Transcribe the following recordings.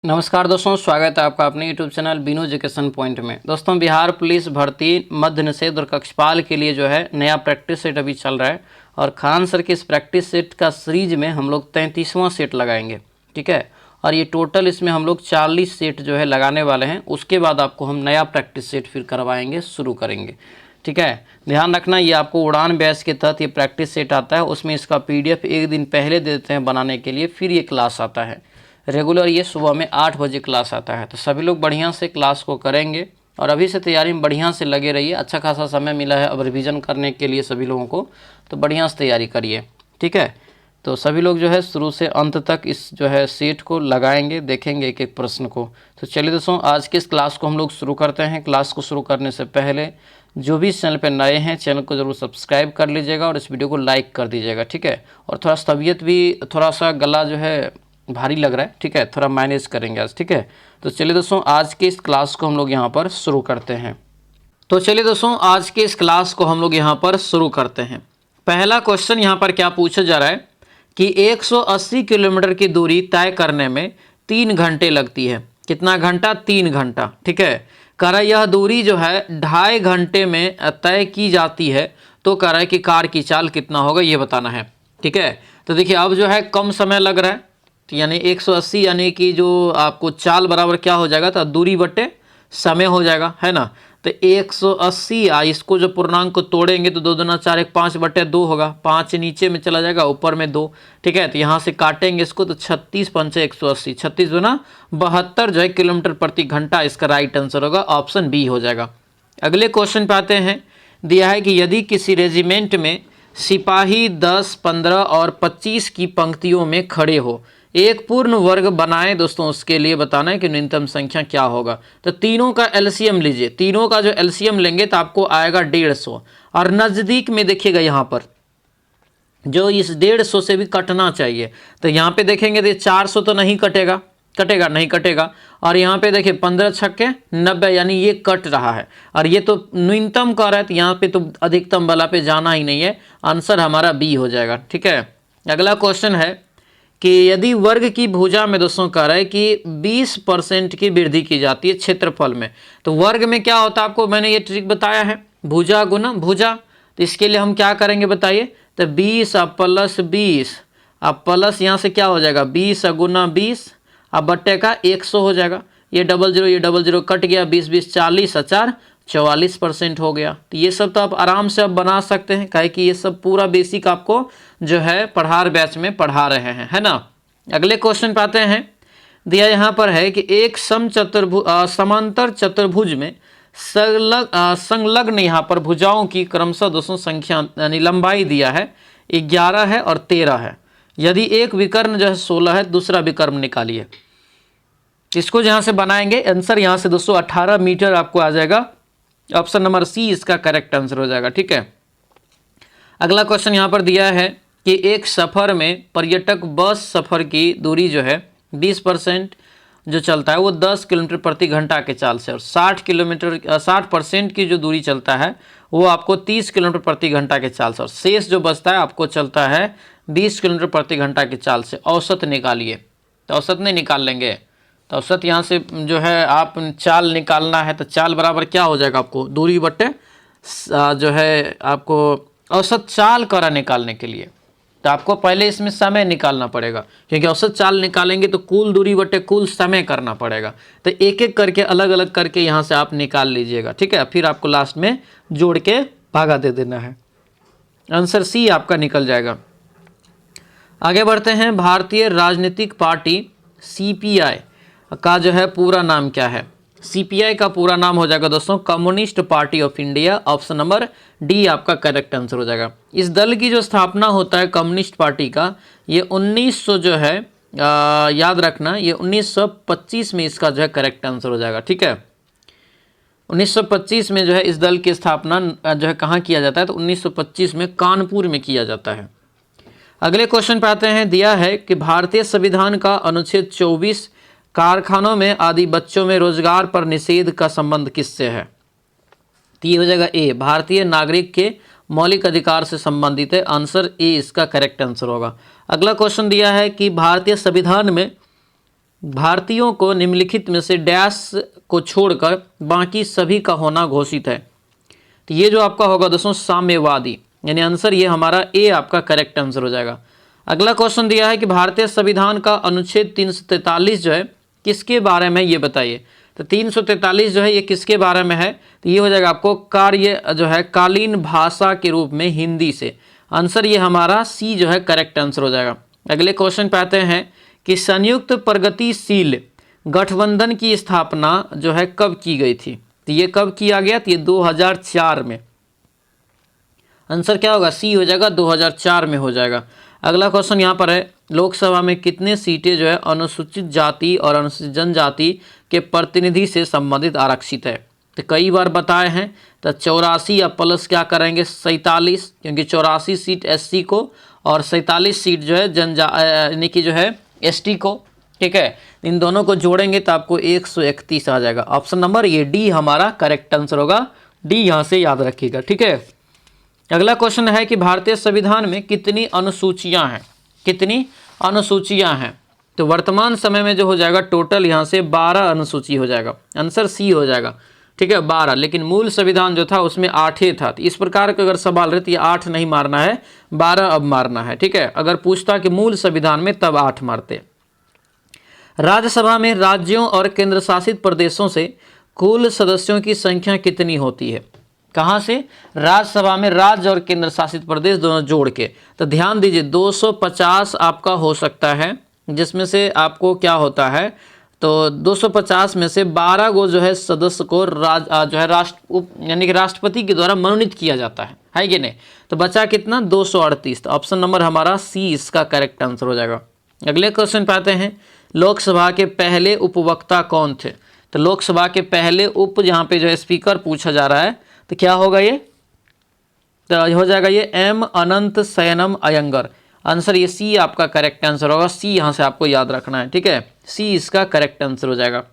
नमस्कार दोस्तों, स्वागत है आपका अपने YouTube channel Binu education point में। दोस्तों, बिहार पुलिस भर्ती मद्य निषेध और कक्षपाल के लिए जो है नया प्रैक्टिस सेट अभी चल रहा है और खान सर के इस प्रैक्टिस सेट का सीरीज में हम लोग 33वां सेट लगाएंगे। ठीक है, और ये टोटल इसमें हम लोग 40 सेट जो है लगाने वाले हैं। उसके बाद आपको हम नया प्रैक्टिस सेट फिर करवाएंगे, शुरू करेंगे। ठीक है, ध्यान रखना, ये आपको उड़ान बैच के तहत ये प्रैक्टिस सेट आता है। उसमें इसका PDF एक दिन पहले दे देते हैं बनाने के लिए, फिर ये क्लास आता है रेगुलर। ये सुबह में 8 बजे क्लास आता है। तो सभी लोग बढ़िया से क्लास को करेंगे और अभी से तैयारी में बढ़िया से लगे रहिए। अच्छा खासा समय मिला है अब रिवीजन करने के लिए सभी लोगों को, तो बढ़िया से तैयारी करिए। ठीक है, तो सभी लोग जो है शुरू से अंत तक इस जो है सेट को लगाएंगे, देखेंगे एक एक प्रश्न को। तो चलिए दोस्तों, आज के इस क्लास को हम लोग शुरू करते हैं। क्लास को शुरू करने से पहले जो भी चैनल पर नए हैं, चैनल को ज़रूर सब्सक्राइब कर लीजिएगा और इस वीडियो को लाइक कर दीजिएगा। ठीक है, और थोड़ा तबीयत भी, थोड़ा सा गला जो है भारी लग रहा है। ठीक है, थोड़ा मैनेज करेंगे आज। ठीक है, तो चलिए दोस्तों, आज के इस क्लास को हम लोग यहाँ पर शुरू करते हैं। तो चलिए दोस्तों, आज के इस क्लास को हम लोग यहाँ पर शुरू करते हैं। पहला क्वेश्चन यहाँ पर क्या पूछा जा रहा है कि 180 किलोमीटर की दूरी तय करने में 3 घंटे लगती है। कितना घंटा? 3 घंटा। ठीक है, कह रहा है यह दूरी जो है 2.5 घंटे में तय की जाती है, तो कह रहा है कि कार की चाल कितना होगा ये बताना है। ठीक है, तो देखिए अब जो है कम समय लग रहा है, तो यानी 180 यानी कि जो आपको चाल बराबर क्या हो जाएगा, तो दूरी बटे समय हो जाएगा, है ना। तो 180 इसको जो पूर्णांक को तोड़ेंगे तो 2 दूना 4, 1 5 बटे 2 होगा। 5 नीचे में चला जाएगा, ऊपर में 2। ठीक है, तो यहाँ से काटेंगे इसको तो 36 पंचे 180, 36 दूना 72 जो है किलोमीटर प्रति घंटा इसका राइट आंसर होगा, ऑप्शन बी हो जाएगा। अगले क्वेश्चन पे आते हैं। दिया है कि यदि किसी रेजिमेंट में सिपाही 10, 15 और 25 की पंक्तियों में खड़े हो, एक पूर्ण वर्ग बनाएं दोस्तों, उसके लिए बताना है कि न्यूनतम संख्या क्या होगा। तो तीनों का एलसीएम लीजिए, तीनों का जो एलसीएम लेंगे तो आपको आएगा 150। और नज़दीक में देखिएगा यहाँ पर जो इस 150 से भी कटना चाहिए, तो यहाँ पे देखेंगे तो 400 तो नहीं कटेगा, नहीं कटेगा। और यहाँ पे देखिए 15 छक्के 90, यानी ये कट रहा है और ये तो न्यूनतम का रहा है, तो यहाँ पे तो अधिकतम वाला पे जाना ही नहीं है। आंसर हमारा बी हो जाएगा। ठीक है, अगला क्वेश्चन है कि यदि वर्ग की भुजा में दोस्तों कह रहा है कि 20% की वृद्धि की जाती है क्षेत्रफल में, तो वर्ग में क्या होता है आपको मैंने ये ट्रिक बताया है, भुजा गुना भुजा। तो इसके लिए हम क्या करेंगे बताइए, तो 20 अब प्लस 20 अब प्लस यहाँ से क्या हो जाएगा 20 गुना 20 अब बट्टे का 100 हो जाएगा। ये 00 ये 00 कट गया, 20 20 40 4 44% हो गया। तो ये सब तो आप आराम से आप बना सकते हैं, काहे कि ये सब पूरा बेसिक आपको जो है पढ़ार बैच में पढ़ा रहे हैं, है ना। अगले क्वेश्चन पे आते हैं। दिया यहाँ पर है कि एक समांतर चतुर्भुज में संलग्न यहाँ पर भुजाओं की क्रमशः दोस्तों संख्या यानी लंबाई दिया है 11 है और 13 है। यदि एक विकर्ण जो है 16 है, दूसरा विकर्ण निकालिए। इसको जहाँ से बनाएंगे आंसर यहाँ से दोस्तों 18 मीटर आपको आ जाएगा। ऑप्शन नंबर सी इसका करेक्ट आंसर हो जाएगा। ठीक है, अगला क्वेश्चन यहाँ पर दिया है कि एक सफ़र में पर्यटक बस सफ़र की दूरी जो है 20% जो चलता है वो 10 किलोमीटर प्रति घंटा के चाल से, और 60% की जो दूरी चलता है वो आपको 30 किलोमीटर प्रति घंटा के चाल से, और शेष जो बचता है आपको चलता है 20 किलोमीटर प्रति घंटा के चाल से। औसत निकालिए। तो औसत नहीं निकाल लेंगे, तो औसत यहाँ से जो है आप चाल निकालना है, तो चाल बराबर क्या हो जाएगा आपको दूरी बट्टे जो है आपको औसत चाल करा निकालने के लिए, तो आपको पहले इसमें समय निकालना पड़ेगा, क्योंकि औसत चाल निकालेंगे तो कुल दूरी बटे कुल समय करना पड़ेगा। तो एक एक करके अलग अलग करके यहाँ से आप निकाल लीजिएगा। ठीक है, फिर आपको लास्ट में जोड़ के भागा दे देना है। आंसर सी आपका निकल जाएगा। आगे बढ़ते हैं। भारतीय राजनीतिक पार्टी CPI का जो है पूरा नाम क्या है? CPI का पूरा नाम हो जाएगा दोस्तों communist party of India. Option number D आपका करेक्ट आंसर हो जाएगा। इस दल की जो स्थापना होता है कम्युनिस्ट पार्टी का, ये 1900 जो है याद रखना, ये 1925 में इसका जो है करेक्ट आंसर हो जाएगा। ठीक है, 1925 में जो है इस दल की स्थापना जो है कहाँ किया जाता है, तो 1925 में कानपुर में किया जाता है। अगले क्वेश्चन पे आते हैं। दिया है कि भारतीय संविधान का अनुच्छेद 24 कारखानों में आदि बच्चों में रोजगार पर निषेध का संबंध किससे है? तो ये हो जाएगा ए, भारतीय नागरिक के मौलिक अधिकार से संबंधित है। आंसर ए इसका करेक्ट आंसर होगा। अगला क्वेश्चन दिया है कि भारतीय संविधान में भारतीयों को निम्नलिखित में से डैश को छोड़कर बाकी सभी का होना घोषित है। तो ये जो आपका होगा दोस्तों साम्यवादी, यानी आंसर ये हमारा ए आपका करेक्ट आंसर हो जाएगा। अगला क्वेश्चन दिया है कि भारतीय संविधान का अनुच्छेद 343 जो है किसके बारे में ये बताइए। तो 343 जो है ये किसके बारे में है, तो ये हो जाएगा आपको कार्य जो है कालीन भाषा के रूप में हिंदी से। आंसर ये हमारा सी जो है करेक्ट आंसर हो जाएगा। अगले क्वेश्चन पे आते हैं कि संयुक्त प्रगतिशील गठबंधन की स्थापना जो है कब की गई थी। तो ये कब किया गया, तो ये 2004 में। आंसर क्या होगा, सी हो जाएगा, 2004 में हो जाएगा। अगला क्वेश्चन यहाँ पर है लोकसभा में कितने सीटें जो है अनुसूचित जाति और अनुसूचित जनजाति के प्रतिनिधि से संबंधित आरक्षित है। तो कई बार बताए हैं, तो 84 या प्लस क्या करेंगे 47, क्योंकि 84 सीट एससी को और 47 सीट जो है यानी कि जो है एसटी को। ठीक है, इन दोनों को जोड़ेंगे तो आपको 131 आ जाएगा। ऑप्शन नंबर ये डी हमारा करेक्ट आंसर होगा, डी यहाँ से याद रखिएगा। ठीक है, अगला क्वेश्चन है कि भारतीय संविधान में कितनी अनुसूचियां हैं, कितनी अनुसूचियां हैं। तो वर्तमान समय में जो हो जाएगा टोटल यहाँ से 12 अनुसूची हो जाएगा। आंसर सी हो जाएगा। ठीक है, 12, लेकिन मूल संविधान जो था उसमें 8 ही था। तो इस प्रकार का अगर सवाल रहे तो ये 8 नहीं मारना है, 12 अब मारना है। ठीक है, अगर पूछता कि मूल संविधान में तब 8 मारते। राज्यसभा में राज्यों और केंद्र शासित प्रदेशों से कुल सदस्यों की संख्या कितनी होती है। कहाँ से, राज्यसभा में राज्य और केंद्र शासित प्रदेश दोनों जोड़ के। तो ध्यान दीजिए 250 आपका हो सकता है, जिसमें से आपको क्या होता है, तो 250 में से 12 गो जो है सदस्य को जो है यानी कि राष्ट्रपति के द्वारा मनोनीत किया जाता है कि नहीं। तो बचा कितना 238। तो ऑप्शन नंबर हमारा सी इसका करेक्ट आंसर हो जाएगा। अगले क्वेश्चन पे आते हैं लोकसभा के पहले उपवक्ता कौन थे। तो लोकसभा के पहले उप यहाँ पे जो है स्पीकर पूछा जा रहा है, तो क्या होगा ये, तो हो जाएगा ये एम अनंत शयनम अयंगर। आंसर ये सी आपका करेक्ट आंसर होगा, सी यहाँ से आपको याद रखना है। ठीक है, सी इसका करेक्ट आंसर हो जाएगा।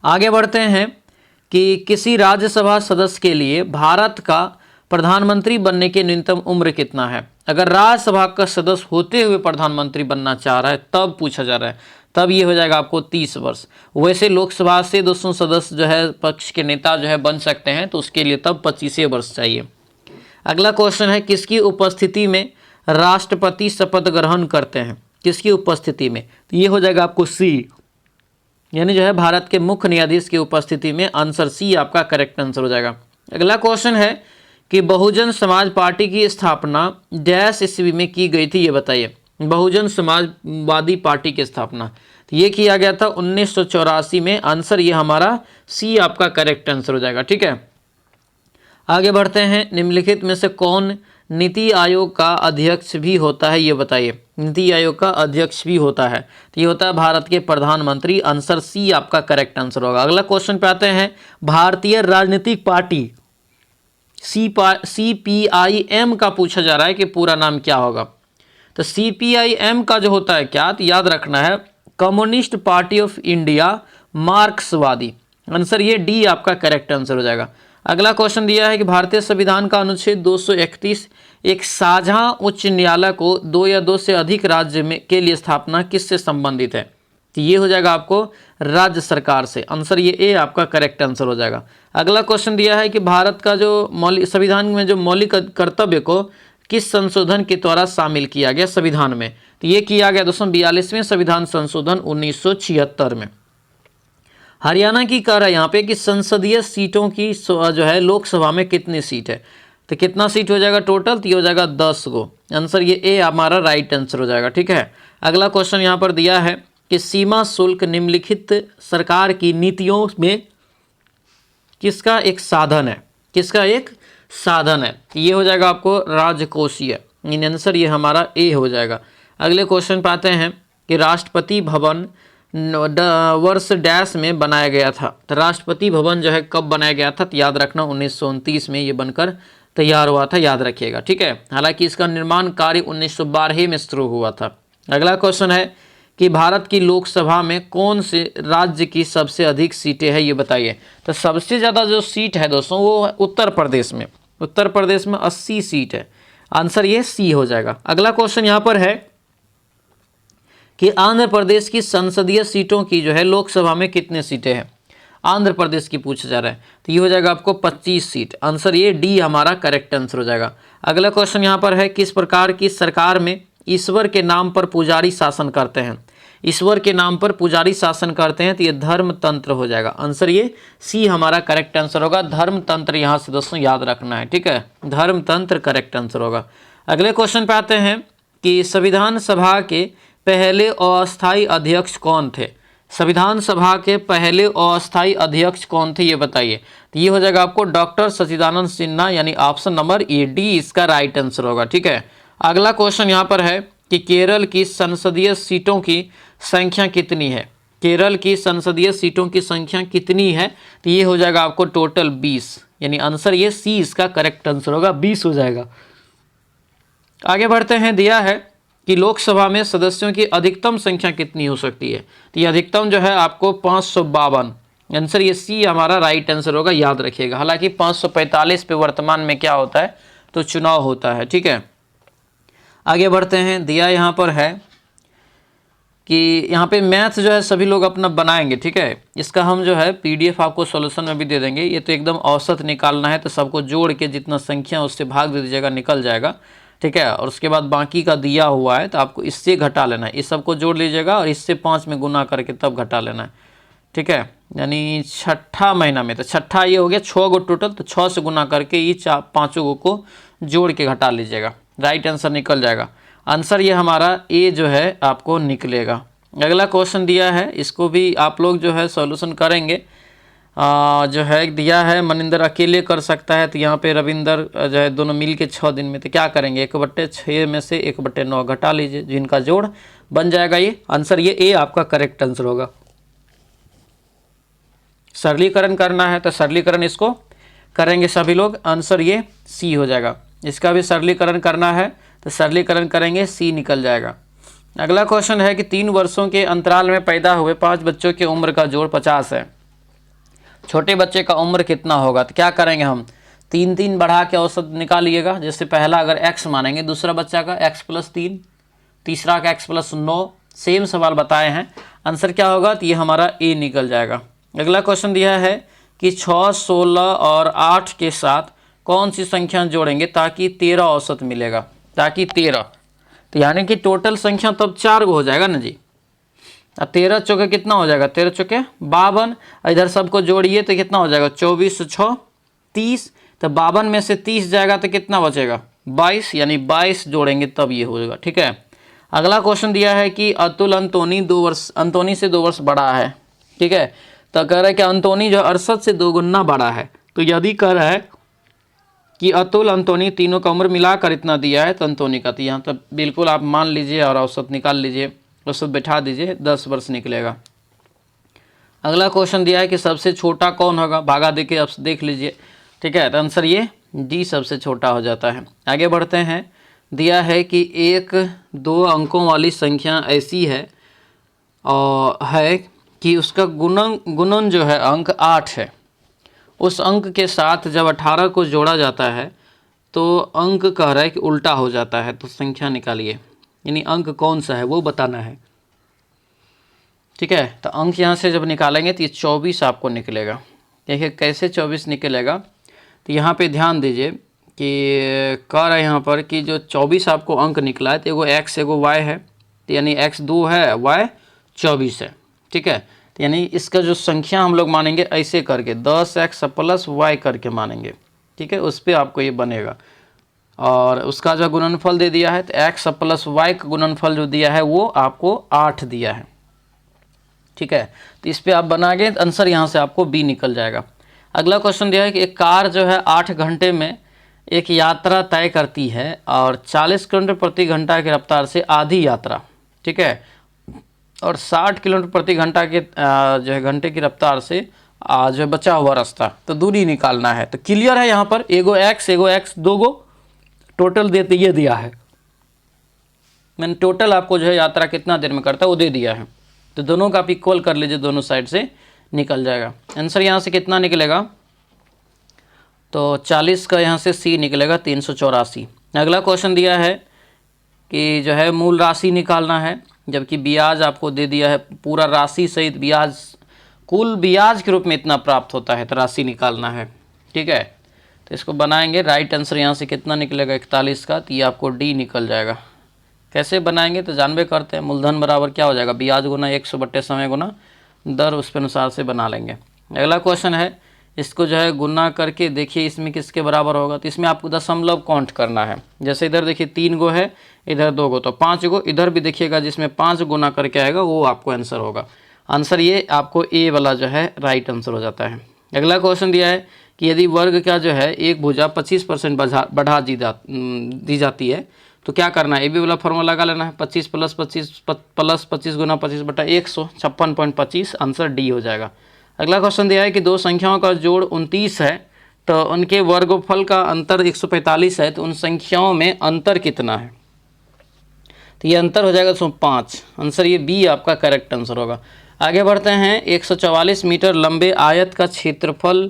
आगे बढ़ते हैं कि किसी राज्यसभा सदस्य के लिए भारत का प्रधानमंत्री बनने की न्यूनतम उम्र कितना है। अगर राज्यसभा का सदस्य होते हुए प्रधानमंत्री बनना चाह रहा है तब पूछा जा रहा है, तब ये हो जाएगा आपको 30 वर्ष। वैसे लोकसभा से दोस्तों सदस्य जो है पक्ष के नेता जो है बन सकते हैं, तो उसके लिए तब 25 वर्ष चाहिए। अगला क्वेश्चन है किसकी उपस्थिति में राष्ट्रपति शपथ ग्रहण करते हैं, किसकी उपस्थिति में। तो ये हो जाएगा आपको सी, यानी जो है भारत के मुख्य न्यायाधीश की उपस्थिति में। आंसर सी आपका करेक्ट आंसर हो जाएगा। अगला क्वेश्चन है कि बहुजन समाज पार्टी की स्थापना डैश ईस्वी में की गई थी, ये बताइए। बहुजन समाजवादी पार्टी की स्थापना तो ये किया गया था 1984 में। आंसर ये हमारा सी आपका करेक्ट आंसर हो जाएगा। ठीक है, आगे बढ़ते हैं निम्नलिखित में से कौन नीति आयोग का अध्यक्ष भी होता है, ये बताइए। नीति आयोग का अध्यक्ष भी होता है, तो ये होता है भारत के प्रधानमंत्री। आंसर सी आपका करेक्ट आंसर होगा। अगला क्वेश्चन पे आते हैं भारतीय राजनीतिक पार्टी CPIM का पूछा जा रहा है कि पूरा नाम क्या होगा। तो CPIM का जो होता है क्या, तो याद रखना है कम्युनिस्ट पार्टी ऑफ इंडिया मार्क्सवादी। आंसर ये डी आपका करेक्ट आंसर हो जाएगा। अगला क्वेश्चन दिया है कि भारतीय संविधान का अनुच्छेद 231 एक साझा उच्च न्यायालय को 2 या 2 से अधिक राज्य में के लिए स्थापना किससे संबंधित है। तो ये हो जाएगा आपको राज्य सरकार से। आंसर ये ए आपका करेक्ट आंसर हो जाएगा। अगला क्वेश्चन दिया है कि भारत का जो मौलिक संविधान में जो मौलिक कर्तव्य को किस संशोधन के द्वारा शामिल किया गया संविधान में। तो ये किया गया दोस्तों 42वें संविधान संशोधन 1976 में। हरियाणा की कह रहा है यहाँ पे कि संसदीय सीटों की जो है लोकसभा में कितनी सीट है। तो कितना सीट हो जाएगा टोटल, तो ये हो जाएगा 10 गो। आंसर ये ए हमारा राइट आंसर हो जाएगा। ठीक है, अगला क्वेश्चन यहाँ पर दिया है कि सीमा शुल्क निम्नलिखित सरकार की नीतियों में किसका एक साधन है, किसका एक साधन है। ये हो जाएगा आपको राजकोषीय। आंसर ये हमारा ए हो जाएगा। अगले क्वेश्चन पे आते हैं कि राष्ट्रपति भवन वर्ष डैश में बनाया गया था। तो राष्ट्रपति भवन जो है कब बनाया गया था, तो याद रखना 1929 में ये बनकर तैयार हुआ था, याद रखिएगा। ठीक है, हालांकि इसका निर्माण कार्य 1912 में शुरू हुआ था। अगला क्वेश्चन है कि भारत की लोकसभा में कौन से राज्य की सबसे अधिक सीटें हैं, ये बताइए। तो सबसे ज़्यादा जो सीट है दोस्तों वो उत्तर प्रदेश में। उत्तर प्रदेश में 80 सीट है। आंसर ये सी हो जाएगा। अगला क्वेश्चन यहाँ पर है कि आंध्र प्रदेश की संसदीय सीटों की जो है लोकसभा में कितने सीटें हैं। आंध्र प्रदेश की पूछा जा रहा है, तो ये हो जाएगा आपको 25 सीट। आंसर ये डी हमारा करेक्ट आंसर हो जाएगा। अगला क्वेश्चन यहाँ पर है, किस प्रकार की सरकार में ईश्वर के नाम पर पुजारी शासन करते हैं। ईश्वर के नाम पर पुजारी शासन करते हैं, तो ये धर्म तंत्र हो जाएगा। आंसर ये सी हमारा करेक्ट आंसर होगा। धर्म तंत्र यहाँ से दोस्तों याद रखना है, ठीक है, धर्म तंत्र करेक्ट आंसर होगा। अगले क्वेश्चन पे आते हैं कि संविधान सभा के पहले अस्थायी अध्यक्ष कौन थे। संविधान सभा के पहले अस्थायी अध्यक्ष कौन थे, ये बताइए। तो ये हो जाएगा आपको डॉक्टर सच्चिदानंद सिन्हा, यानी ऑप्शन नंबर ए डी इसका राइट आंसर होगा, ठीक है। अगला क्वेश्चन यहाँ पर है कि केरल की संसदीय सीटों की संख्या कितनी है। केरल की संसदीय सीटों की संख्या कितनी है, तो ये हो जाएगा आपको टोटल 20, यानी आंसर ये सी इसका करेक्ट आंसर होगा, 20 हो जाएगा। आगे बढ़ते हैं, दिया है कि लोकसभा में सदस्यों की अधिकतम संख्या कितनी हो सकती है। तो ये अधिकतम जो है आपको 552, आंसर ये सी हमारा राइट आंसर होगा, याद रखिएगा। हालांकि 545 पे वर्तमान में क्या होता है, तो चुनाव होता है, ठीक है। आगे बढ़ते हैं, दिया यहाँ पर है कि यहाँ पे मैथ जो है सभी लोग अपना बनाएंगे, ठीक है। इसका हम जो है पीडीएफ आपको सॉल्यूशन में भी दे देंगे। ये तो एकदम औसत निकालना है, तो सबको जोड़ के जितना संख्या उससे भाग दे दीजिएगा, निकल जाएगा, ठीक है। और उसके बाद बाकी का दिया हुआ है तो आपको इससे घटा लेना है, इस सबको जोड़ लीजिएगा और इससे 5 में गुना करके तब घटा लेना है, ठीक है। यानी छठा महीना में, तो छठा ये हो गया 6 गो टोटल, तो 6 से गुना करके ये 5 गो को जोड़ के घटा लीजिएगा, राइट आंसर निकल जाएगा। आंसर ये हमारा ए जो है आपको निकलेगा। अगला क्वेश्चन दिया है, इसको भी आप लोग जो है सॉल्यूशन करेंगे। जो है दिया है मनिंदर अकेले कर सकता है, तो यहाँ पे रविंदर जो है दोनों मिल के 6 दिन में, तो क्या करेंगे 1/6 में से 1/9 घटा लीजिए, जिनका जोड़ बन जाएगा ये। आंसर ये ए आपका करेक्ट आंसर होगा। सरलीकरण करना है तो सरलीकरण इसको करेंगे सभी लोग, आंसर ये सी हो जाएगा। इसका भी सरलीकरण करना है तो सरलीकरण करेंगे, सी निकल जाएगा। अगला क्वेश्चन है कि 3 वर्षों के अंतराल में पैदा हुए 5 बच्चों की उम्र का जोड़ 50 है। छोटे बच्चे का उम्र कितना होगा, तो क्या करेंगे हम 3 बढ़ा के औसत निकालिएगा। जैसे पहला अगर x मानेंगे, दूसरा बच्चा का x+3, तीसरा का x+9, सेम सवाल बताए हैं। आंसर क्या होगा, तो ये हमारा ए निकल जाएगा। अगला क्वेश्चन दिया है कि 6, 16 और 8 के साथ कौन सी संख्या जोड़ेंगे ताकि 13 औसत मिलेगा, ताकि 13, तो यानी कि टोटल संख्या तब 4 हो जाएगा ना जी। अब 13 चौके कितना हो जाएगा, 13 चौके 52, इधर सबको जोड़िए तो कितना हो जाएगा 24 से 6 30, तो 52 में से 30 जाएगा तो कितना बचेगा 22, यानी 22 जोड़ेंगे तब ये हो जाएगा, ठीक है। अगला क्वेश्चन दिया है कि अतुल अंतोनी से 2 वर्ष बड़ा है, ठीक है। तो कह रहा है कि अंतोनी जो अरशद से 2 गुना बड़ा है। तो यदि कह रहा है कि अतुल अंतोनी तीनों का उम्र मिलाकर इतना दिया है, तो अंतोनी का, तो यहाँ तो बिल्कुल आप मान लीजिए और औसत निकाल लीजिए, औसत बैठा दीजिए, 10 वर्ष निकलेगा। अगला क्वेश्चन दिया है कि सबसे छोटा कौन होगा, भागा दे के अब देख लीजिए, ठीक है। तो आंसर ये डी सबसे छोटा हो जाता है। आगे बढ़ते हैं, दिया है कि 1-2 अंकों वाली संख्या ऐसी है और है कि उसका गुणन जो है अंक 8 है। उस अंक के साथ जब 18 को जोड़ा जाता है तो अंक कह रहा है कि उल्टा हो जाता है, तो संख्या निकालिए, यानी अंक कौन सा है वो बताना है, ठीक है। तो अंक यहाँ से जब निकालेंगे तो ये 24 आपको निकलेगा। देखिए कैसे 24 निकलेगा, तो यहाँ पे ध्यान दीजिए कि कह रहा है यहाँ पर कि जो 24 आपको अंक निकला है, तो एगो x एगो y है, तो यानी x 2 है, y 24 है, ठीक है। तो यानी इसका जो संख्या हम लोग मानेंगे ऐसे करके 10x + y करके मानेंगे, ठीक है, उस पर आपको ये बनेगा। और उसका जो गुणनफल दे दिया है, तो x + y का गुणनफल जो दिया है वो आपको 8 दिया है, ठीक है। तो इस पर आप बनाएंगे, आंसर यहाँ से आपको बी निकल जाएगा। अगला क्वेश्चन दिया है कि एक कार जो है 8 घंटे में एक यात्रा तय करती है और 40 किलोमीटर प्रति घंटा की रफ्तार से आधी यात्रा, ठीक है, और 60 किलोमीटर प्रति घंटा के जो है घंटे की रफ्तार से जो है बचा हुआ रास्ता, तो दूरी निकालना है। तो क्लियर है यहाँ पर एगो x 2 गो टोटल देते ये दिया है, मैंने टोटल आपको जो है यात्रा कितना देर में करता है वो दे दिया है। तो दोनों का आप इक्वल कर लीजिए, दोनों साइड से निकल जाएगा। आंसर यहाँ से कितना निकलेगा, तो 40 का यहाँ से सी निकलेगा 384। अगला क्वेश्चन दिया है कि जो है मूल राशि निकालना है, जबकि ब्याज आपको दे दिया है पूरा राशि सहित ब्याज, कुल ब्याज के रूप में इतना प्राप्त होता है, तो राशि निकालना है। ठीक है, तो इसको बनाएंगे। राइट आंसर यहाँ से कितना निकलेगा 41 का, तो ये आपको डी निकल जाएगा। कैसे बनाएंगे तो जानबे करते हैं। मूलधन बराबर क्या हो जाएगा, ब्याज गुना 100 बट्टे समय गुना दर, उस पर अनुसार से बना लेंगे। अगला क्वेश्चन है, इसको जो है गुना करके देखिए इसमें किसके बराबर होगा, तो इसमें आपको दशमलव काउंट करना है। जैसे इधर देखिए 3 गो है, इधर 2 गो, तो 5 गो, इधर भी देखिएगा जिसमें 5 गुना करके आएगा वो आपको आंसर होगा। आंसर ये आपको ए वाला जो है राइट आंसर हो जाता है। अगला क्वेश्चन दिया है कि यदि वर्ग का जो है एक भुजा 25% बढ़ा दी जाती है तो क्या करना है, ए बी वाला फॉर्मूला लगा लेना है। 25 प्लस 25 गुना 25 बटा 100, 56.25, आंसर डी हो जाएगा। अगला क्वेश्चन दिया है कि दो संख्याओं का जोड़ 29 है तो उनके वर्गफल का अंतर 145 है, तो उन संख्याओं में अंतर कितना है, तो ये अंतर हो जाएगा 105। आंसर ये बी आपका करेक्ट आंसर होगा। आगे बढ़ते हैं। 144 मीटर लंबे आयत का क्षेत्रफल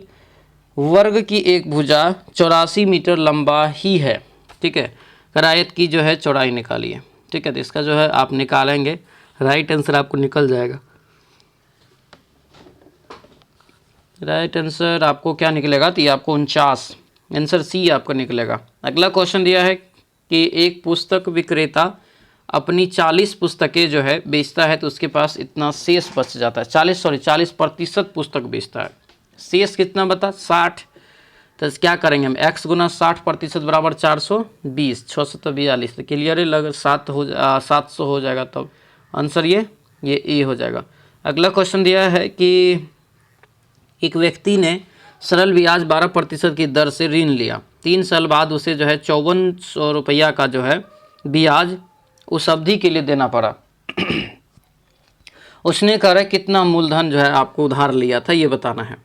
वर्ग की एक भुजा 84 मीटर लंबा ही है। ठीक है, अगर आयत की जो है चौड़ाई निकालिए। ठीक है, तो इसका जो है आप निकालेंगे, राइट आंसर आपको निकल जाएगा। राइट आंसर आपको क्या निकलेगा, तो ये आपको 49, आंसर सी आपका निकलेगा। अगला क्वेश्चन दिया है कि एक पुस्तक विक्रेता अपनी 40 पुस्तकें जो है बेचता है तो उसके पास इतना शेष बच जाता है। 40% पुस्तक बेचता है, शेष कितना बता 60। तो क्या करेंगे हम, x गुना 60% बराबर 420, 642, तो क्लियर है, लग 700 हो जाएगा, तब आंसर ये ए हो जाएगा। अगला क्वेश्चन दिया है कि एक व्यक्ति ने सरल ब्याज 12% की दर से ऋण लिया, 3 साल बाद उसे जो है 5400 रुपया का जो है ब्याज उस अवधि के लिए देना पड़ा। उसने कहा कितना मूलधन जो है आपको उधार लिया था ये बताना है।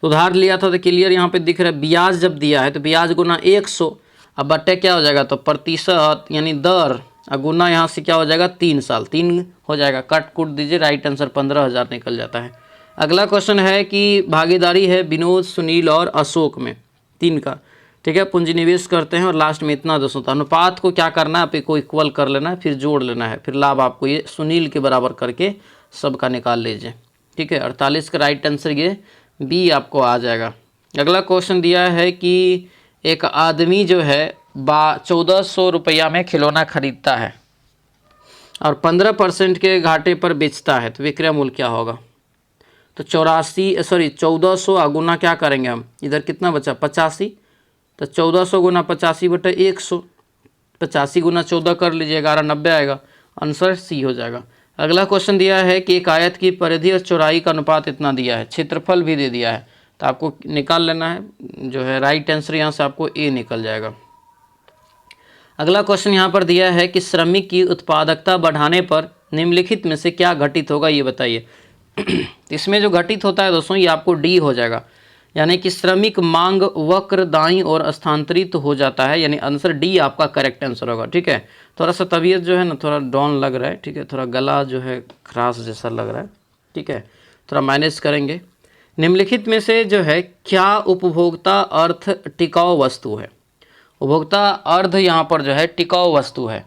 तो उधार लिया था तो क्लियर यहाँ पे दिख रहा है, ब्याज जब दिया है तो ब्याज गुना 100, अब बट्टे क्या हो जाएगा, तो प्रतिशत यानी दर, और गुना यहाँ से क्या हो जाएगा 3 साल, 3 हो जाएगा, कट कुट दीजिए, राइट आंसर 15,000 निकल जाता है। अगला क्वेश्चन है कि भागीदारी है विनोद, सुनील और अशोक में 3 का। ठीक है, पूंजी निवेश करते हैं और लास्ट में इतना 200 होता है। अनुपात को क्या करना है, आप को इक्वल कर लेना है, फिर जोड़ लेना है, फिर लाभ आपको ये सुनील के बराबर करके सबका निकाल लीजिए। ठीक है, 48 का राइट आंसर ये बी आपको आ जाएगा। अगला क्वेश्चन दिया है कि एक आदमी जो है 1400 रुपया में खिलौना खरीदता है और 15% के घाटे पर बेचता है, तो विक्रय मूल्य क्या होगा, तो 1400 गुना क्या करेंगे हम, इधर कितना बचा 85, तो 1400 गुना 85 बटे 100, 85 गुना 14 कर लीजिए, 1190 आएगा, आंसर सी हो जाएगा। अगला क्वेश्चन दिया है कि एक आयत की परिधि और चौड़ाई का अनुपात इतना दिया है, क्षेत्रफल भी दे दिया है, तो आपको निकाल लेना है, जो है राइट आंसर यहाँ से आपको ए निकल जाएगा। अगला क्वेश्चन यहाँ पर दिया है कि श्रमिक की उत्पादकता बढ़ाने पर निम्नलिखित में से क्या घटित होगा ये बताइए। इसमें जो घटित होता है दोस्तों ये आपको डी हो जाएगा, यानी कि श्रमिक मांग वक्र दाईं और स्थानांतरित हो जाता है, यानी आंसर डी आपका करेक्ट आंसर होगा। ठीक है, थोड़ा सा तबीयत जो है ना थोड़ा डाउन लग रहा है। ठीक है, थोड़ा गला जो है खराश जैसा लग रहा है। ठीक है, थोड़ा मैनेज करेंगे। निम्नलिखित में से जो है क्या उपभोक्ता अर्थ टिकाऊ वस्तु है, उपभोक्ता अर्ध यहाँ पर जो है टिकाऊ वस्तु है,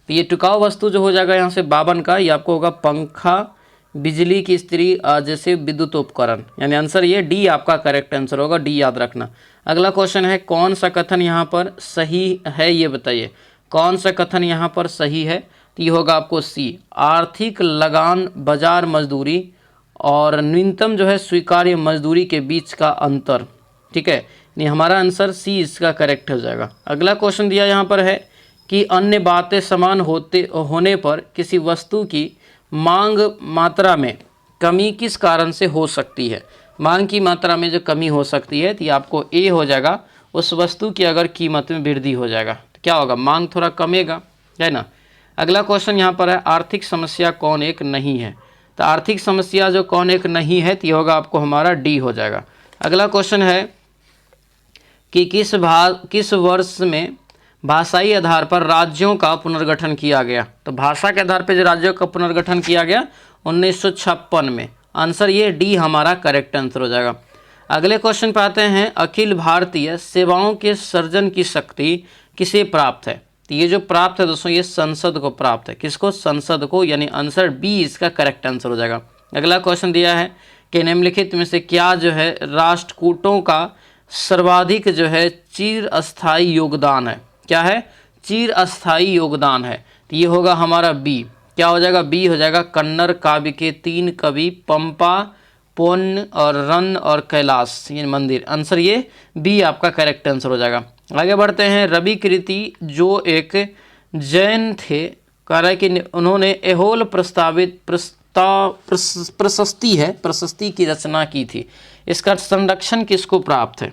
तो ये टिकाऊ वस्तु जो हो जाएगा यहाँ से 52 का, ये आपको होगा पंखा, बिजली की इस्त्री जैसे विद्युत उपकरण, यानी आंसर ये डी आपका करेक्ट आंसर होगा, डी याद रखना। अगला क्वेश्चन है कौन सा कथन यहाँ पर सही है ये बताइए, कौन सा कथन यहाँ पर सही है, तो ये होगा आपको सी, आर्थिक लगान बाजार मजदूरी और न्यूनतम जो है स्वीकार्य मजदूरी के बीच का अंतर। ठीक है, नहीं हमारा आंसर सी इसका करेक्ट हो जाएगा। अगला क्वेश्चन दिया यहाँ पर है कि अन्य बातें समान होने पर किसी वस्तु की मांग मात्रा में कमी किस कारण से हो सकती है, मांग की मात्रा में जो कमी हो सकती है तो ये आपको ए हो जाएगा, उस वस्तु की अगर कीमत में वृद्धि हो जाएगा तो क्या होगा, मांग थोड़ा कमेगा, है ना। अगला क्वेश्चन यहाँ पर है आर्थिक समस्या कौन एक नहीं है, तो आर्थिक समस्या जो कौन एक नहीं है तो ये होगा आपको हमारा डी हो जाएगा। अगला क्वेश्चन है कि किस वर्ष में भाषाई आधार पर राज्यों का पुनर्गठन किया गया, तो भाषा के आधार पर जो राज्यों का पुनर्गठन किया गया 1956 में, आंसर ये डी हमारा करेक्ट आंसर हो जाएगा। अगले क्वेश्चन पे आते हैं, अखिल भारतीय सेवाओं के सर्जन की शक्ति किसे प्राप्त है, तो ये जो प्राप्त है दोस्तों, ये संसद को प्राप्त है। किसको? संसद को, यानी आंसर बी इसका करेक्ट आंसर हो जाएगा। अगला क्वेश्चन दिया है कि निम्नलिखित में से क्या जो है राष्ट्रकूटों का सर्वाधिक जो है चिरस्थायी योगदान है? क्या है? चिरस्थायी योगदान है। तो ये होगा हमारा बी। क्या हो जाएगा? बी हो जाएगा। कन्नड़ काव्य के 3 कवि पंपा, पौन्न और रन और कैलाश, ये मंदिर। आंसर ये बी आपका करेक्ट आंसर हो जाएगा। आगे बढ़ते हैं। रवि कीर्ति जो एक जैन थे, कह रहा है कि उन्होंने एहोल प्रशस्ति की रचना की थी। इसका संरक्षण किसको प्राप्त है?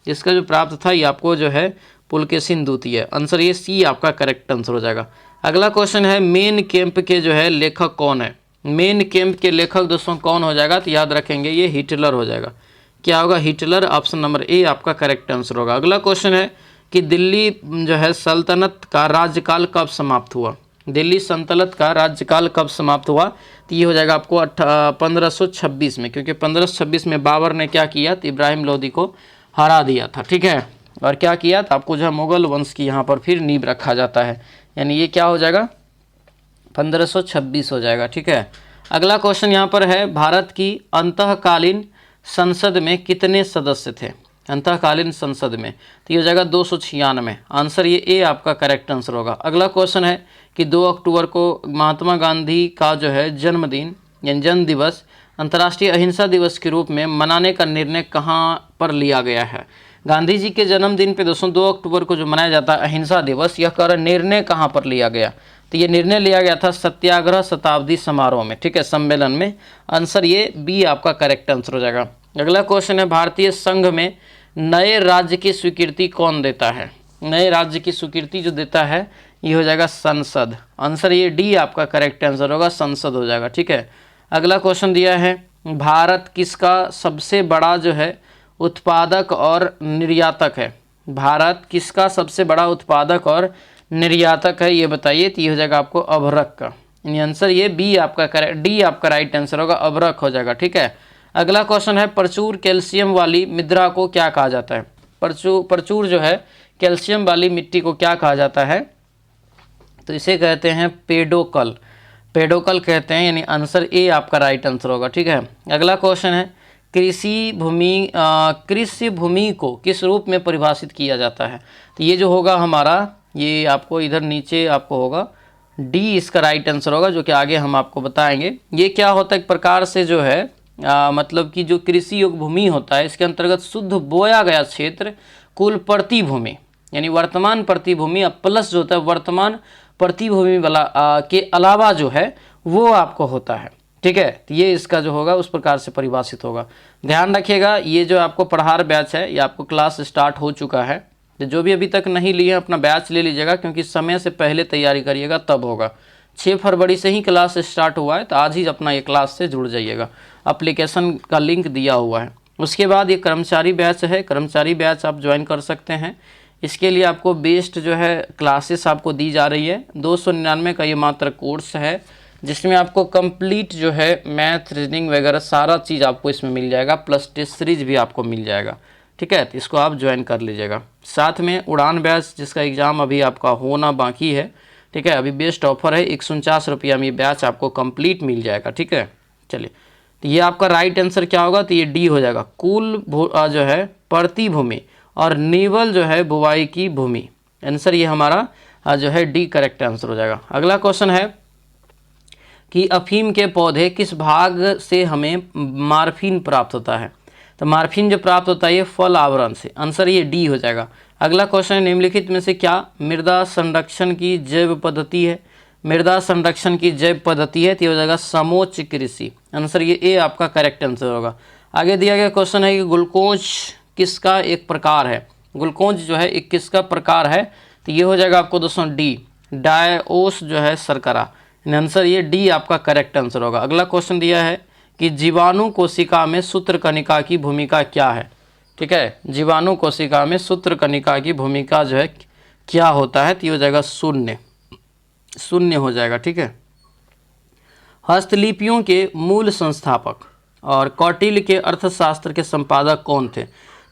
इसका जो प्राप्त था ये आपको जो है पुलकेशिन द्वितीय। आंसर ये सी आपका करेक्ट आंसर हो जाएगा। अगला क्वेश्चन है मेन कैंप के जो है लेखक कौन है? मेन कैंप के लेखक दोस्तों कौन हो जाएगा? तो याद रखेंगे ये हिटलर हो जाएगा। क्या होगा? हिटलर। ऑप्शन नंबर ए आपका करेक्ट आंसर होगा। अगला क्वेश्चन है कि दिल्ली जो है सल्तनत का राज्यकाल कब समाप्त हुआ? दिल्ली सल्तनत का राज्यकाल कब समाप्त हुआ? तो ये हो जाएगा आपको 1526 में, क्योंकि 1526 में बाबर ने क्या किया? तो इब्राहिम लोदी को हरा दिया था। ठीक है, और क्या किया? तो आपको जो है मुगल वंश की यहाँ पर फिर नींव रखा जाता है, यानी ये क्या हो जाएगा? 1526 हो जाएगा। ठीक है, अगला क्वेश्चन यहाँ पर है भारत की अंतःकालीन संसद में कितने सदस्य थे? अंतःकालीन संसद में तो ये हो जाएगा 296। आंसर ये ए आपका करेक्ट आंसर होगा। अगला क्वेश्चन है कि 2 अक्टूबर को महात्मा गांधी का जो है जन्मदिन यानी जन्म दिवस अंतर्राष्ट्रीय अहिंसा दिवस के रूप में मनाने का निर्णय कहाँ पर लिया गया है? गांधी जी के जन्मदिन पे दोस्तों 2 अक्टूबर को जो मनाया जाता है अहिंसा दिवस, यह कर निर्णय कहाँ पर लिया गया? तो ये निर्णय लिया गया था सत्याग्रह शताब्दी समारोह में। ठीक है, सम्मेलन में। आंसर ये बी आपका करेक्ट आंसर हो जाएगा। अगला क्वेश्चन है भारतीय संघ में नए राज्य की स्वीकृति कौन देता है? नए राज्य की स्वीकृति जो देता है ये हो जाएगा संसद। आंसर ये डी आपका करेक्ट आंसर होगा, संसद हो जाएगा। ठीक है, अगला क्वेश्चन दिया है भारत किसका सबसे बड़ा जो है उत्पादक और निर्यातक है? भारत किसका सबसे बड़ा उत्पादक और निर्यातक है, ये बताइए। तो ये हो जाएगा आपको अभ्रक का, यानी आंसर ये बी आपका करेक्ट, डी आपका राइट आंसर होगा, अभ्रक हो जाएगा। ठीक है, अगला क्वेश्चन है प्रचुर कैल्शियम वाली मृदा को क्या कहा जाता है? प्रचुर जो है कैल्शियम वाली मिट्टी को क्या कहा जाता है? तो इसे कहते हैं पेडोकल। पेडोकल कहते हैं, यानी आंसर ए आपका राइट आंसर होगा। ठीक है, अगला क्वेश्चन है कृषि भूमि को किस रूप में परिभाषित किया जाता है? तो ये जो होगा हमारा, ये आपको इधर नीचे आपको होगा डी इसका राइट आंसर होगा, जो कि आगे हम आपको बताएंगे। ये क्या होता है? एक प्रकार से जो है मतलब कि जो कृषि योग्य भूमि होता है इसके अंतर्गत शुद्ध बोया गया क्षेत्र कुल प्रतिभूमि, यानी वर्तमान प्रतिभूमि प्लस जो होता है वर्तमान प्रतिभूमि वाला के अलावा जो है वो आपको होता है। ठीक है, तो ये इसका जो होगा उस प्रकार से परिभाषित होगा। ध्यान रखिएगा, ये जो आपको पढ़ार बैच है ये आपको क्लास स्टार्ट हो चुका है। तो जो भी अभी तक नहीं लिए अपना बैच ले लीजिएगा, क्योंकि समय से पहले तैयारी करिएगा तब होगा। 6 फरवरी से ही क्लास स्टार्ट हुआ है, तो आज ही अपना ये क्लास से जुड़ जाइएगा। एप्लीकेशन का लिंक दिया हुआ है। उसके बाद ये कर्मचारी बैच है, कर्मचारी बैच आप ज्वाइन कर सकते हैं। इसके लिए आपको बेस्ट जो है क्लासेस आपको दी जा रही है। 299 का ये मात्र कोर्स है, जिसमें आपको कंप्लीट जो है मैथ रीजनिंग वगैरह सारा चीज़ आपको इसमें मिल जाएगा, प्लस टेस्ट सीरीज भी आपको मिल जाएगा। ठीक है, तो इसको आप ज्वाइन कर लीजिएगा। साथ में उड़ान बैच जिसका एग्ज़ाम अभी आपका होना बाकी है। ठीक है, अभी बेस्ट ऑफर है, 149 रुपया में बैच आपको कंप्लीट मिल जाएगा। ठीक है, चलिए, तो ये आपका राइट आंसर क्या होगा? तो ये डी हो जाएगा, कुल जो है प्रतिभूमि और निवल जो है बुवाई की भूमि। आंसर ये हमारा जो है डी करेक्ट आंसर हो जाएगा। अगला क्वेश्चन है कि अफीम के पौधे किस भाग से हमें मार्फिन प्राप्त होता है? तो मार्फिन जो प्राप्त होता है ये फल आवरण से। आंसर ये डी हो जाएगा। अगला क्वेश्चन है निम्नलिखित में से क्या मृदा संरक्षण की जैव पद्धति है? मृदा संरक्षण की जैव पद्धति है, तो ये हो जाएगा समोच्च कृषि। आंसर ये ए आपका करेक्ट आंसर होगा। आगे दिया गया क्वेश्चन है कि ग्लूकोज किसका एक प्रकार है? ग्लूकोज जो है एक किसका प्रकार है? तो ये हो जाएगा आपको दोस्तों डी, डायओस जो है शर्करा। आंसर ये डी आपका करेक्ट आंसर होगा। अगला क्वेश्चन दिया है कि जीवाणु कोशिका में सूत्रकणिका की भूमिका क्या है? ठीक है, जीवाणु कोशिका में सूत्रकणिका की भूमिका जो है क्या होता है? तो ये हो जाएगा शून्य हो जाएगा। ठीक है, हस्तलिपियों के मूल संस्थापक और कौटिल्य के अर्थशास्त्र के संपादक कौन थे?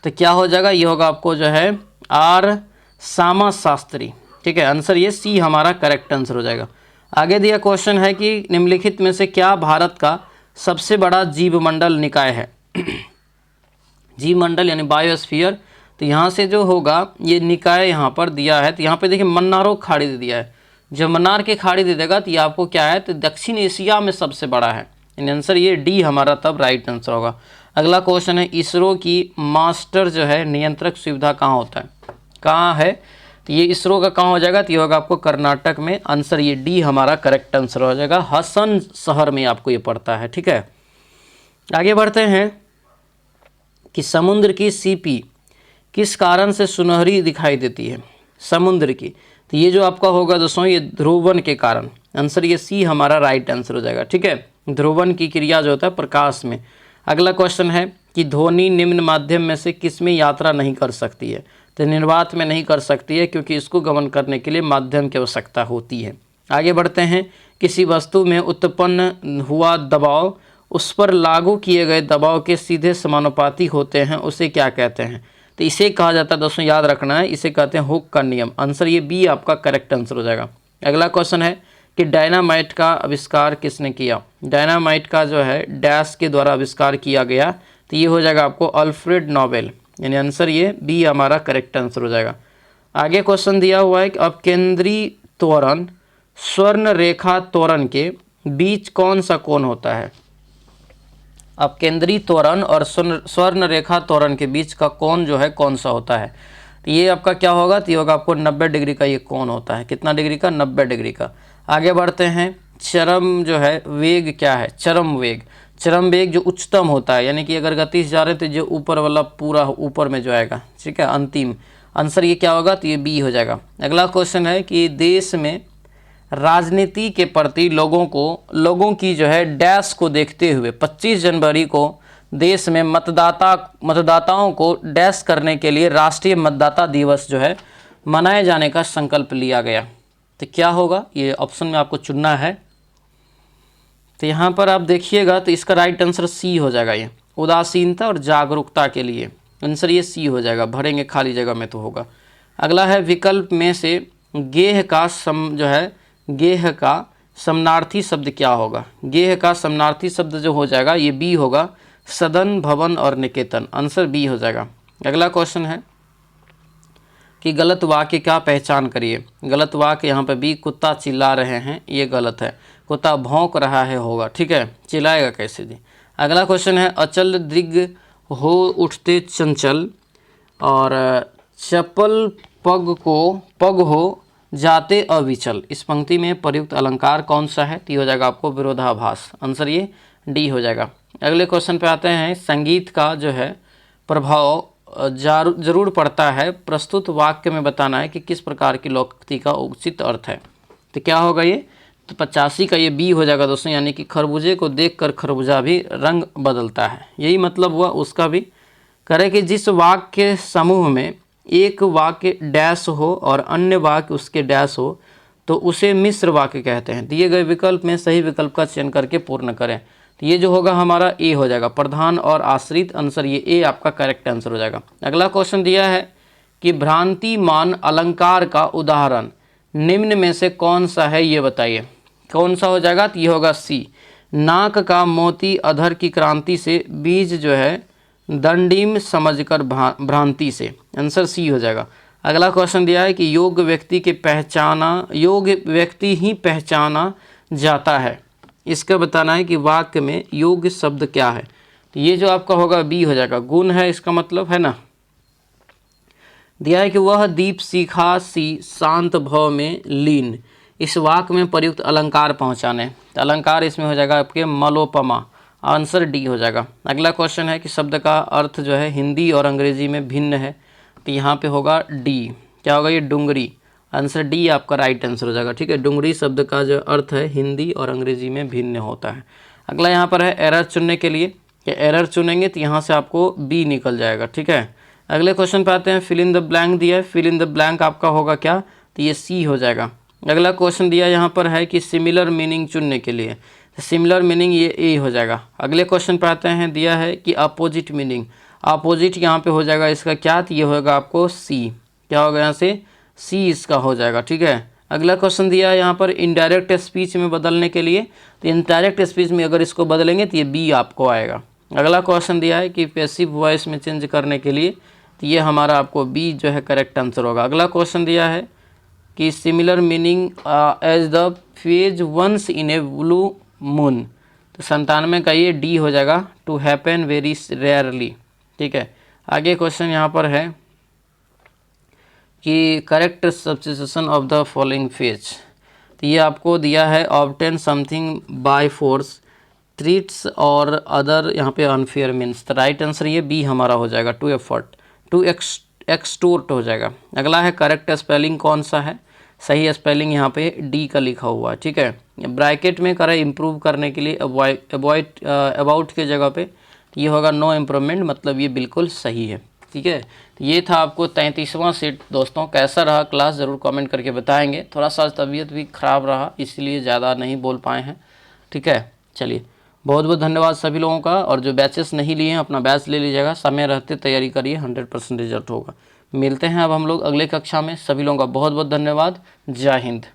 तो क्या हो जाएगा? ये होगा आपको जो है आर सामा शास्त्री। ठीक है, आंसर ये सी हमारा करेक्ट आंसर हो जाएगा। आगे दिया क्वेश्चन है कि निम्नलिखित में से क्या भारत का सबसे बड़ा जीवमंडल निकाय है। जीवमंडल यानी बायोस्फीयर, तो यहाँ से जो होगा ये निकाय यहाँ पर दिया है। तो यहाँ पे देखिए मन्नारो खाड़ी दे दिया है, जब मन्नार की खाड़ी दे देगा तो ये आपको क्या है, तो दक्षिण एशिया में सबसे बड़ा है। यानी आंसर ये डी हमारा तब राइट आंसर होगा। अगला क्वेश्चन है इसरो की मास्टर जो है नियंत्रक सुविधा कहाँ होता है, कहाँ है, तो ये इसरो का कहाँ हो जाएगा, तो ये होगा आपको कर्नाटक में। आंसर ये डी हमारा करेक्ट आंसर हो जाएगा, हसन शहर में आपको ये पड़ता है। ठीक है, आगे बढ़ते हैं कि समुद्र की सीपी किस कारण से सुनहरी दिखाई देती है, समुद्र की, तो ये जो आपका होगा दोस्तों ये ध्रुवन के कारण। आंसर ये सी हमारा राइट आंसर हो जाएगा। ठीक है, ध्रुवन की क्रिया जो होता है प्रकाश में। अगला क्वेश्चन है कि ध्वनि निम्न माध्यम में से किस में यात्रा नहीं कर सकती है, तो निर्वात में नहीं कर सकती है क्योंकि इसको गमन करने के लिए माध्यम की आवश्यकता होती है। आगे बढ़ते हैं, किसी वस्तु में उत्पन्न हुआ दबाव उस पर लागू किए गए दबाव के सीधे समानुपाती होते हैं, उसे क्या कहते हैं, तो इसे कहा जाता है दोस्तों, याद रखना है, इसे कहते हैं हुक का नियम। आंसर ये बी आपका करेक्ट आंसर हो जाएगा। अगला क्वेश्चन है कि डायनामाइट का आविष्कार किसने किया, डायनामाइट का जो है डैश के द्वारा आविष्कार किया गया, तो ये हो जाएगा आपको अल्फ्रेड नोबेल। यानी आंसर ये बी हमारा करेक्ट आंसर हो जाएगा। आगे क्वेश्चन दिया हुआ है कि अपकेंद्री त्वरण स्वर्ण रेखा त्वरण के बीच कौन सा कोण होता है, अपकेंद्री त्वरण और स्वर्ण रेखा त्वरण के बीच का कोण जो है कौन सा होता है, तो ये आपका क्या होगा, तो ये होगा आपको 90 डिग्री का ये कोण होता है। कितना डिग्री का, 90 डिग्री का। आगे बढ़ते हैं, चरम जो है वेग क्या है, चरम वेग, चरम वेग जो उच्चतम होता है, यानी कि अगर गति से जा रहे तो जो ऊपर वाला पूरा ऊपर में जो आएगा, ठीक है, अंतिम। आंसर ये क्या होगा, तो ये बी हो जाएगा। अगला क्वेश्चन है कि देश में राजनीति के प्रति लोगों की जो है डैश को देखते हुए 25 जनवरी को देश में मतदाताओं को डैश करने के लिए राष्ट्रीय मतदाता दिवस जो है मनाए जाने का संकल्प लिया गया, तो क्या होगा, ये ऑप्शन में आपको चुनना है। तो यहाँ पर आप देखिएगा तो इसका राइट आंसर सी हो जाएगा, ये उदासीनता और जागरूकता के लिए। आंसर ये सी हो जाएगा, भरेंगे खाली जगह में तो होगा। अगला है विकल्प में से गेह का गेह का समनार्थी शब्द क्या होगा, गेह का समनार्थी शब्द जो हो जाएगा ये बी होगा, सदन भवन और निकेतन। आंसर बी हो जाएगा। अगला क्वेश्चन है कि गलत वाक्य का पहचान करिए। गलत वाक्य यहाँ पे बी, कुत्ता चिल्ला रहे हैं, ये गलत है, कुत्ता भौंक रहा है होगा। ठीक है, चिल्लाएगा कैसे जी। अगला क्वेश्चन है अचल दृग हो उठते चंचल और चपल पग हो जाते अविचल, इस पंक्ति में प्रयुक्त अलंकार कौन सा है, तो ये हो जाएगा आपको विरोधाभास। आंसर ये डी हो जाएगा। अगले क्वेश्चन पे आते हैं, संगीत का जो है प्रभाव जरूर पड़ता है, प्रस्तुत वाक्य में बताना है कि किस प्रकार की लोकोक्ति का उचित अर्थ है, तो क्या होगा ये, तो 85 का ये बी हो जाएगा दोस्तों, यानी कि खरबूजे को देखकर खरबूजा भी रंग बदलता है, यही मतलब हुआ उसका भी। करे कि जिस वाक्य समूह में एक वाक्य डैश हो और अन्य वाक्य उसके डैश हो तो उसे मिश्र वाक्य कहते हैं। दिए गए विकल्प में सही विकल्प का चयन करके पूर्ण करें, तो ये जो होगा हमारा ए हो जाएगा, प्रधान और आश्रित। आंसर ये ए आपका करेक्ट आंसर हो जाएगा। अगला क्वेश्चन दिया है कि भ्रांतिमान अलंकार का उदाहरण निम्न में से कौन सा है, ये बताइए कौन सा हो जाएगा, तो ये होगा सी, नाक का मोती अधर की क्रांति से, बीज जो है दंडीम समझकर भ्रांति से। आंसर सी हो जाएगा। अगला क्वेश्चन दिया है कि योग्य व्यक्ति ही पहचाना जाता है, इसका बताना है कि वाक्य में योग्य शब्द क्या है, तो ये जो आपका होगा बी हो जाएगा, गुण है इसका मतलब है ना। दिया है कि वह दीप शिखा सी शांत भाव में लीन, इस वाक्य में प्रयुक्त अलंकार पहुँचाने, तो अलंकार इसमें हो जाएगा आपके मलोपमा। आंसर डी हो जाएगा। अगला क्वेश्चन है कि शब्द का अर्थ जो है हिंदी और अंग्रेजी में भिन्न है, तो यहाँ पे होगा डी, क्या होगा ये डुंगरी। आंसर डी आपका राइट आंसर हो जाएगा। ठीक है, डुंगरी शब्द का जो अर्थ है हिंदी और अंग्रेजी में भिन्न होता है। अगला यहाँ पर है एरर चुनने के लिए, कि एरर चुनेंगे तो यहाँ से आपको बी निकल जाएगा। ठीक है, अगले क्वेश्चन पे आते हैं, फिल इन द ब्लैंक दिया है, फिल इन द ब्लैंक आपका होगा क्या, तो ये सी हो जाएगा। अगला क्वेश्चन दिया यहाँ पर है कि सिमिलर मीनिंग चुनने के लिए, सिमिलर मीनिंग ये ए हो जाएगा। अगले क्वेश्चन पर आते हैं, दिया है कि अपोजिट मीनिंग, अपोजिट यहाँ पे हो जाएगा इसका क्या, तो ये होगा आपको सी, क्या होगा यहाँ से सी इसका हो जाएगा। ठीक है, अगला क्वेश्चन दिया है यहाँ पर इनडायरेक्ट स्पीच में बदलने के लिए, तो इनडायरेक्ट स्पीच में अगर इसको बदलेंगे तो ये बी आपको आएगा। अगला क्वेश्चन दिया है कि पैसिव वॉइस में चेंज करने के लिए, तो ये हमारा आपको बी जो है करेक्ट आंसर होगा। अगला क्वेश्चन दिया है कि similar meaning as the phrase once in a blue moon, तो 97 का ये डी हो जाएगा, टू हैपन वेरी रेयरली। ठीक है, आगे क्वेश्चन यहाँ पर है कि correct substitution of the following phase, तो ये आपको दिया है ऑब्टेन समथिंग बाय फोर्स, थ्रीट्स और अदर यहाँ पे अनफेयर मीन्स, तो राइट आंसर ये बी हमारा हो जाएगा, टू एफर्ट, टू एक्सटोर्ट हो जाएगा। अगला है करेक्ट स्पेलिंग कौन सा है, सही स्पेलिंग यहाँ पे डी का लिखा हुआ है। ठीक है, ब्रैकेट में करें इम्प्रूव करने के लिए अबाउट के जगह पे ये होगा नो इम्प्रूवमेंट, मतलब ये बिल्कुल सही है। ठीक है, ये था आपको 33वां सेट। दोस्तों कैसा रहा क्लास ज़रूर कमेंट करके बताएंगे। थोड़ा सा तबीयत भी ख़राब रहा इसलिए ज़्यादा नहीं बोल पाए हैं। ठीक है, चलिए बहुत बहुत धन्यवाद सभी लोगों का, और जो बैचेस नहीं लिए हैं अपना बैच ले लीजिएगा, समय रहते तैयारी करिए, 100% रिजल्ट होगा। मिलते हैं अब हम लोग अगले कक्षा में। सभी लोगों का बहुत बहुत धन्यवाद। जय हिंद।